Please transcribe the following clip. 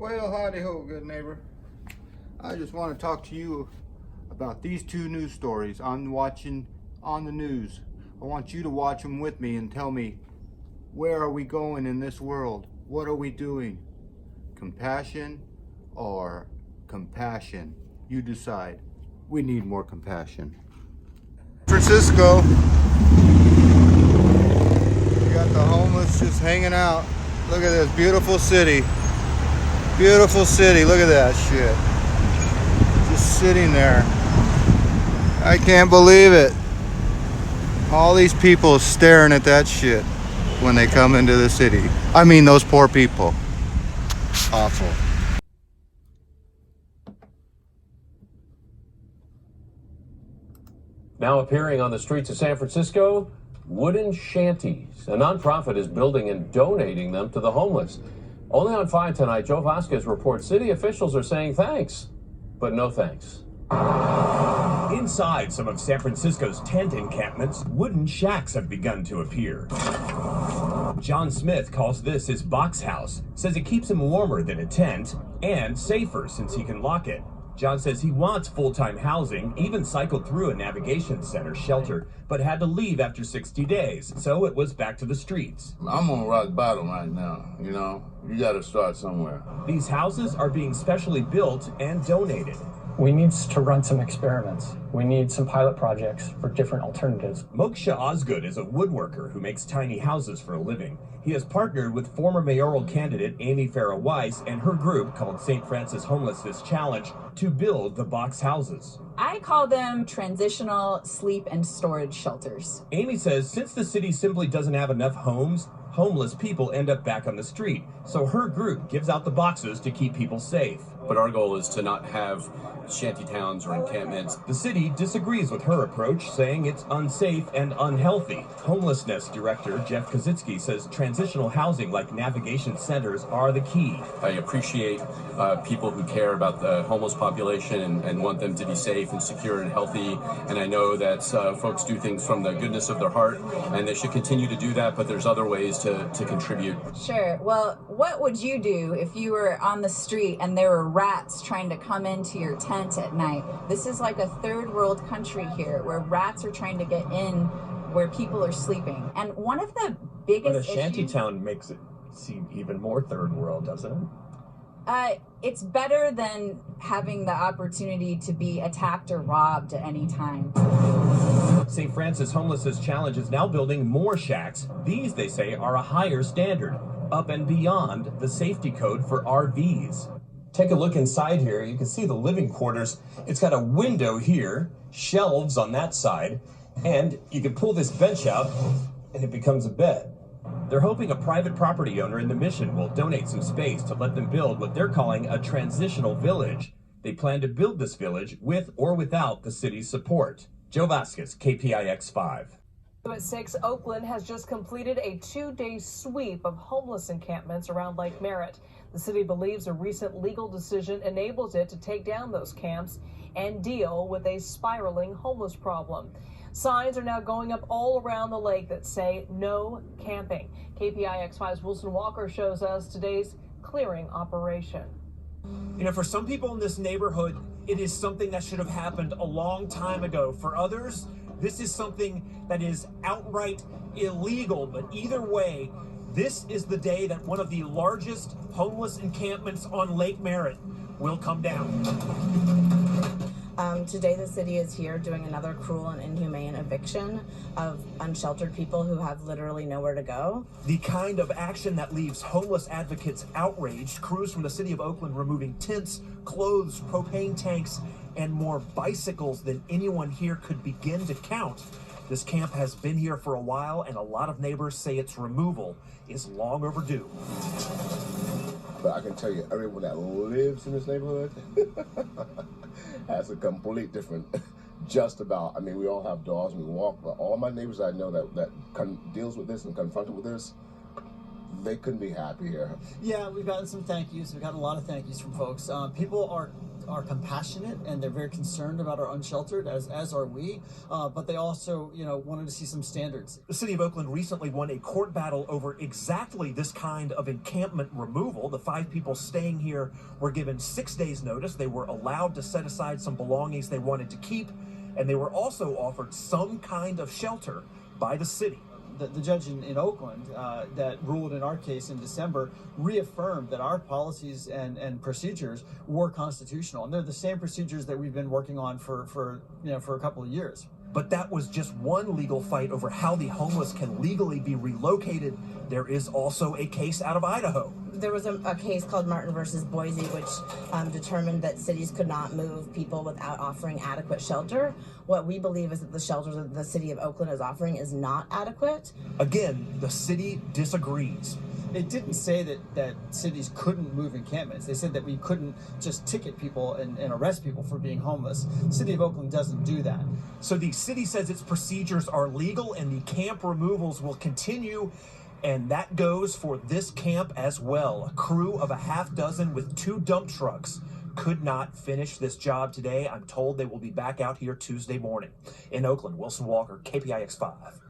Well, howdy ho, good neighbor. I just want to talk to you about these two news stories I'm watching on the news. I want you to watch them with me and tell me, where are we going in this world? What are we doing? Compassion or compassion? You decide. We need more compassion. Francisco. You got the homeless just hanging out. Look at this beautiful city. Beautiful city. Look at that shit. Just sitting there. I can't believe it. All these people staring at that shit when they come into the city. I mean, those poor people. Awful. Now appearing on the streets of San Francisco, wooden shanties. A nonprofit is building and donating them to the homeless. Only on 5 tonight, Joe Vasquez reports city officials are saying thanks, but no thanks. Inside some of San Francisco's tent encampments, wooden shacks have begun to appear. John Smith calls this his box house, says it keeps him warmer than a tent and safer since he can lock it. John says he wants full-time housing, even cycled through a navigation center shelter, but had to leave after 60 days, so it was back to the streets. I'm on rock bottom right now, you know? You gotta start somewhere. These houses are being specially built and donated. We need to run some experiments. We need some pilot projects for different alternatives. Moksha Osgood is a woodworker who makes tiny houses for a living. He has partnered with former mayoral candidate Amy Farrah Weiss and her group called St. Francis Homelessness Challenge to build the box houses. I call them transitional sleep and storage shelters. Amy says since the city simply doesn't have enough homes, homeless people end up back on the street. So her group gives out the boxes to keep people safe. But our goal is to not have shanty towns or encampments. The city disagrees with her approach, saying it's unsafe and unhealthy. Homelessness director Jeff Kaczynski says transitional housing like navigation centers are the key. I appreciate people who care about the homeless population and want them to be safe and secure and healthy. And I know that folks do things from the goodness of their heart, and they should continue to do that, but there's other ways to contribute. Sure. Well, what would you do if you were on the street and there were rats trying to come into your tent at night? This is like a third world country here where rats are trying to get in where people are sleeping. And one of the biggest But a shanty town makes it seem even more third world, doesn't it? It's better than having the opportunity to be attacked or robbed at any time. St. Francis Homelessness Challenge is now building more shacks. These, they say, are a higher standard, up and beyond the safety code for RVs. Take a look inside here. You can see the living quarters. It's got a window here, shelves on that side, and you can pull this bench out and it becomes a bed. They're hoping a private property owner in the Mission will donate some space to let them build what they're calling a transitional village. They plan to build this village with or without the city's support. Joe Vasquez, KPIX 5. At 6, Oakland has just completed a 2-day sweep of homeless encampments around Lake Merritt. The city believes a recent legal decision enables it to take down those camps and deal with a spiraling homeless problem. Signs are now going up all around the lake that say no camping. KPIX 5's Wilson Walker shows us today's clearing operation. You know, for some people in this neighborhood, it is something that should have happened a long time ago. For others, this is something that is outright illegal. But either way, this is the day that one of the largest homeless encampments on Lake Merritt will come down. Today the city is here doing another cruel and inhumane eviction of unsheltered people who have literally nowhere to go. The kind of action that leaves homeless advocates outraged. Crews from the city of Oakland removing tents, clothes, propane tanks, and more bicycles than anyone here could begin to count. This camp has been here for a while, and a lot of neighbors say its removal is long overdue. But I can tell you, everyone that lives in this neighborhood has a complete different, just about. I mean, we all have dogs, we walk, but all my neighbors I know that deals with this and confronted with this, they couldn't be happy here. Yeah, we've gotten some thank yous. We've gotten a lot of thank yous from folks. People are are compassionate and they're very concerned about our unsheltered, as are we. But they also, wanted to see some standards. The city of Oakland recently won a court battle over exactly this kind of encampment removal. The 5 people staying here were given 6 days notice. They were allowed to set aside some belongings they wanted to keep, and they were also offered some kind of shelter by the city. The judge in Oakland that ruled in our case in December reaffirmed that our policies and procedures were constitutional, and they're the same procedures that we've been working on for a couple of years. But that was just one legal fight over how the homeless can legally be relocated. There is also a case out of Idaho. There was a case called Martin versus Boise, which determined that cities could not move people without offering adequate shelter. What we believe is that the shelter that the city of Oakland is offering is not adequate. Again, the city disagrees. It didn't say that cities couldn't move encampments. They said that we couldn't just ticket people and arrest people for being homeless. The city of Oakland doesn't do that. So the city says its procedures are legal and the camp removals will continue. And that goes for this camp as well. A crew of a half dozen with 2 dump trucks could not finish this job today. I'm told they will be back out here Tuesday morning. In Oakland, Wilson Walker, KPIX 5.